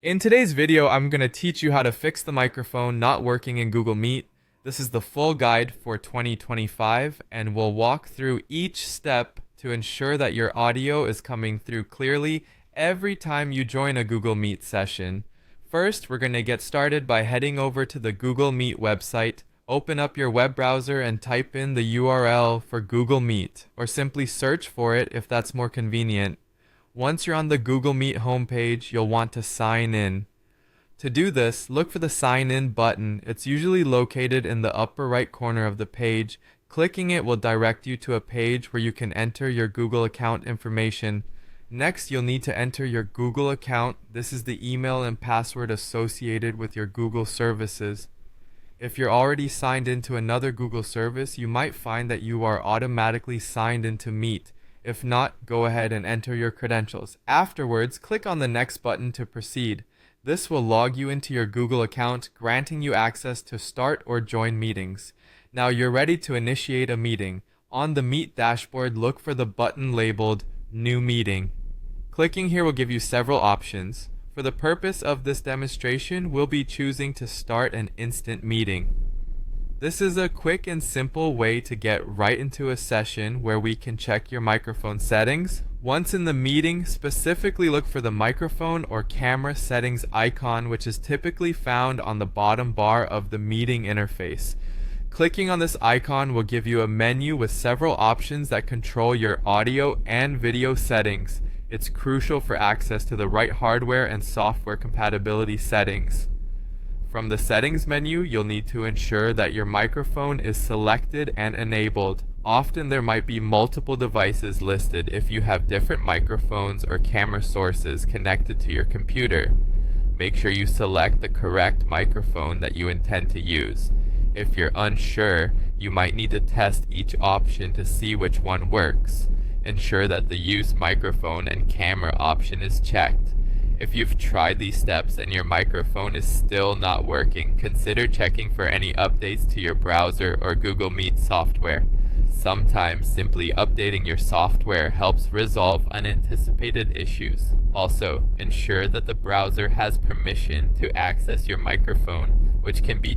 In today's video, I'm going to teach you how to fix the microphone not working in Google Meet. This is the full guide for 2025, and we'll walk through each step to ensure that your audio is coming through clearly every time you join a Google Meet session. First, we're going to get started by heading over to the Google Meet website. Open up your web browser and type in the URL for Google Meet, or simply search for it if that's more convenient. Once you're on the Google Meet homepage, you'll want to sign in. To do this, look for the Sign In button. It's usually located in the upper right corner of the page. Clicking it will direct you to a page where you can enter your Google account information. Next, you'll need to enter your Google account. This is the email and password associated with your Google services. If you're already signed into another Google service, you might find that you are automatically signed into Meet. If not, go ahead and enter your credentials. Afterwards, click on the Next button to proceed. This will log you into your Google account, granting you access to start or join meetings. Now you're ready to initiate a meeting. On the Meet dashboard, look for the button labeled New Meeting. Clicking here will give you several options. For the purpose of this demonstration, we'll be choosing to start an instant meeting. This is a quick and simple way to get right into a session where we can check your microphone settings. Once in the meeting, specifically look for the microphone or camera settings icon, which is typically found on the bottom bar of the meeting interface. Clicking on this icon will give you a menu with several options that control your audio and video settings. It's crucial for access to the right hardware and software compatibility settings. From the settings menu, you'll need to ensure that your microphone is selected and enabled. Often there might be multiple devices listed if you have different microphones or camera sources connected to your computer. Make sure you select the correct microphone that you intend to use. If you're unsure, you might need to test each option to see which one works. Ensure that the Use Microphone and Camera option is checked. If you've tried these steps and your microphone is still not working, consider checking for any updates to your browser or Google Meet software. Sometimes simply updating your software helps resolve unanticipated issues. Also, ensure that the browser has permission to access your microphone, which can be